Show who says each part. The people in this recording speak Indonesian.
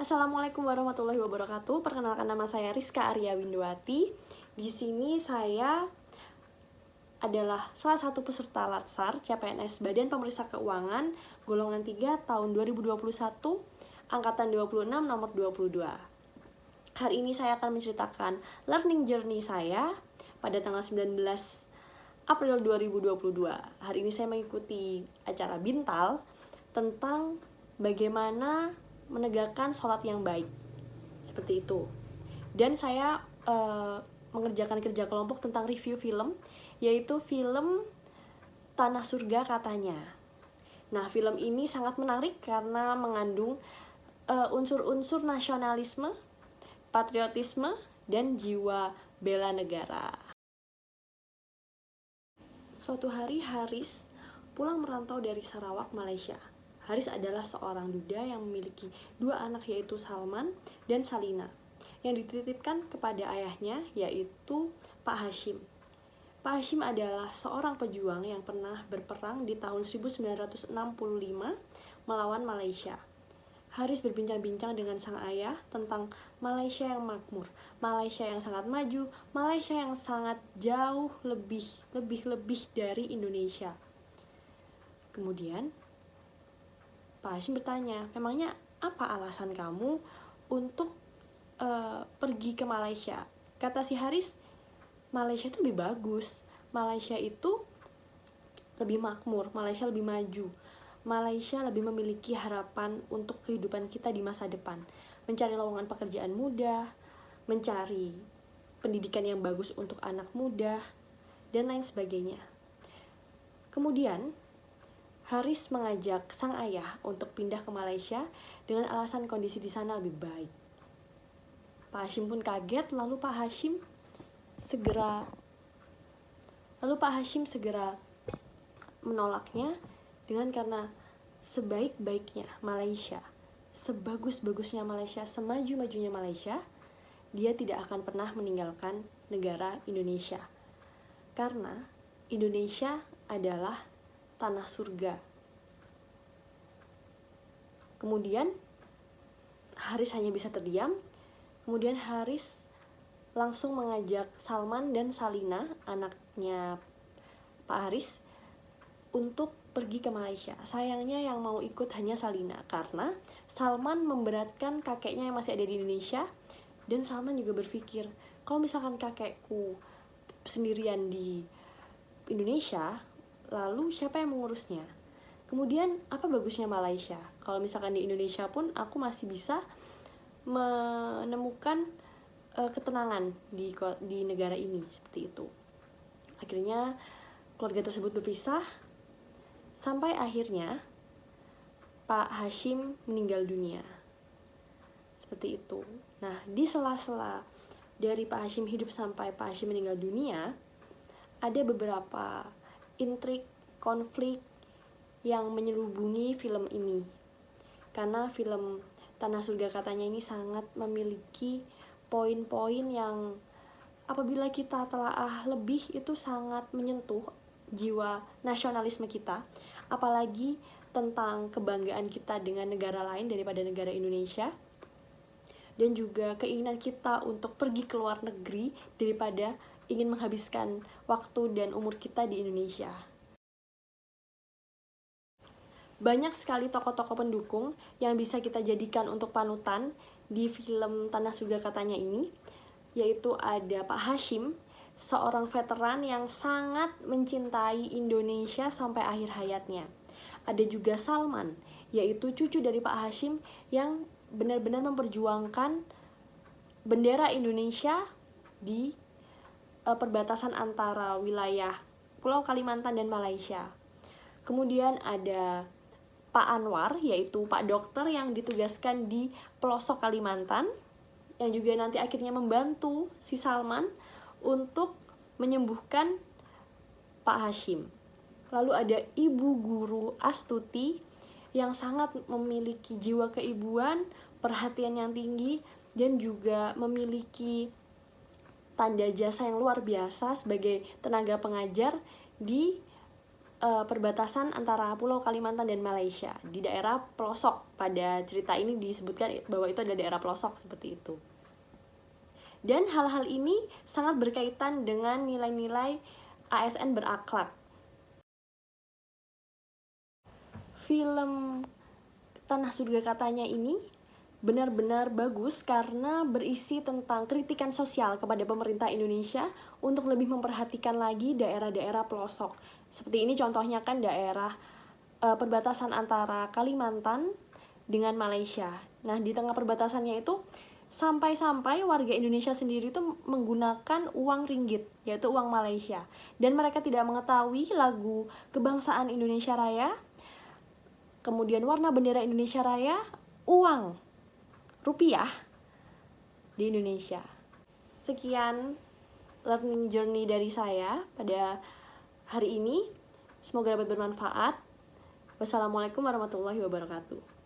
Speaker 1: Assalamualaikum warahmatullahi wabarakatuh. Perkenalkan, nama saya Rizka Arya Windowati. Di sini saya adalah salah satu peserta Latsar CPNS Badan Pemeriksa Keuangan golongan 3 tahun 2021 angkatan 26 nomor 22. Hari ini saya akan menceritakan learning journey saya pada tanggal 19 April 2022. Hari ini saya mengikuti acara Bintal tentang bagaimana menegakkan sholat yang baik, seperti itu. Dan saya mengerjakan kerja kelompok tentang review film, yaitu film Tanah Surga Katanya. Nah, film ini sangat menarik karena mengandung unsur-unsur nasionalisme, patriotisme, dan jiwa bela negara. Suatu hari Haris pulang merantau dari Sarawak, Malaysia. Haris adalah seorang duda yang memiliki dua anak, yaitu Salman dan Salina, yang dititipkan kepada ayahnya, yaitu Pak Hashim. Pak Hashim adalah seorang pejuang yang pernah berperang di tahun 1965 melawan Malaysia. Haris berbincang-bincang dengan sang ayah tentang Malaysia yang makmur, Malaysia yang sangat maju, Malaysia yang sangat jauh lebih dari Indonesia. Kemudian Pak Hashim bertanya, memangnya apa alasan kamu untuk pergi ke Malaysia? Kata si Haris, Malaysia itu lebih bagus, Malaysia itu lebih makmur, Malaysia lebih maju, Malaysia lebih memiliki harapan untuk kehidupan kita di masa depan, mencari lowongan pekerjaan mudah, mencari pendidikan yang bagus untuk anak muda, dan lain sebagainya. Kemudian Haris mengajak sang ayah untuk pindah ke Malaysia dengan alasan kondisi di sana lebih baik. Pak Hashim pun kaget, lalu Pak Hashim segera menolaknya dengan karena sebaik-baiknya Malaysia, sebagus-bagusnya Malaysia, semaju-majunya Malaysia, dia tidak akan pernah meninggalkan negara Indonesia. Karena Indonesia adalah tanah surga. Kemudian Haris hanya bisa terdiam. Kemudian Haris langsung mengajak Salman dan Salina, anaknya Pak Haris, untuk pergi ke Malaysia. Sayangnya yang mau ikut hanya Salina, karena Salman memberatkan kakeknya yang masih ada di Indonesia. Dan Salman juga berpikir, kalau misalkan kakekku sendirian di Indonesia, lalu siapa yang mengurusnya? Kemudian apa bagusnya Malaysia? Kalau misalkan di Indonesia pun aku masih bisa menemukan ketenangan di negara ini, seperti itu. Akhirnya keluarga tersebut berpisah sampai akhirnya Pak Hashim meninggal dunia. Seperti itu. Nah, di sela-sela dari Pak Hashim hidup sampai Pak Hashim meninggal dunia, ada beberapa intrik, konflik yang menyelubungi film ini. Karena film Tanah Surga Katanya ini sangat memiliki poin-poin yang apabila kita telaah lebih, itu sangat menyentuh jiwa nasionalisme kita, apalagi tentang kebanggaan kita dengan negara lain daripada negara Indonesia, dan juga keinginan kita untuk pergi ke luar negeri daripada ingin menghabiskan waktu dan umur kita di Indonesia. Banyak sekali tokoh-tokoh pendukung yang bisa kita jadikan untuk panutan di film Tanah Surga Katanya ini, yaitu ada Pak Hashim, seorang veteran yang sangat mencintai Indonesia sampai akhir hayatnya. Ada juga Salman, yaitu cucu dari Pak Hashim yang benar-benar memperjuangkan bendera Indonesia di perbatasan antara wilayah Pulau Kalimantan dan Malaysia. Kemudian ada Pak Anwar, yaitu Pak Dokter yang ditugaskan di pelosok Kalimantan, yang juga nanti akhirnya membantu si Salman untuk menyembuhkan Pak Hashim. Lalu ada Ibu Guru Astuti yang sangat memiliki jiwa keibuan, perhatian yang tinggi, dan juga memiliki tanda jasa yang luar biasa sebagai tenaga pengajar di perbatasan antara Pulau Kalimantan dan Malaysia di daerah pelosok. Pada cerita ini disebutkan bahwa itu adalah daerah pelosok seperti itu. Dan hal-hal ini sangat berkaitan dengan nilai-nilai ASN berakhlak. Film Tanah Surga Katanya ini benar-benar bagus karena berisi tentang kritikan sosial kepada pemerintah Indonesia untuk lebih memperhatikan lagi daerah-daerah pelosok. Seperti ini contohnya kan daerah perbatasan antara Kalimantan dengan Malaysia. Nah, di tengah perbatasannya itu sampai-sampai warga Indonesia sendiri itu menggunakan uang ringgit, yaitu uang Malaysia. Dan mereka tidak mengetahui lagu kebangsaan Indonesia Raya, kemudian warna bendera Indonesia Raya, uang rupiah di Indonesia. Sekian learning journey dari saya pada hari ini. Semoga dapat bermanfaat. Wassalamualaikum warahmatullahi wabarakatuh.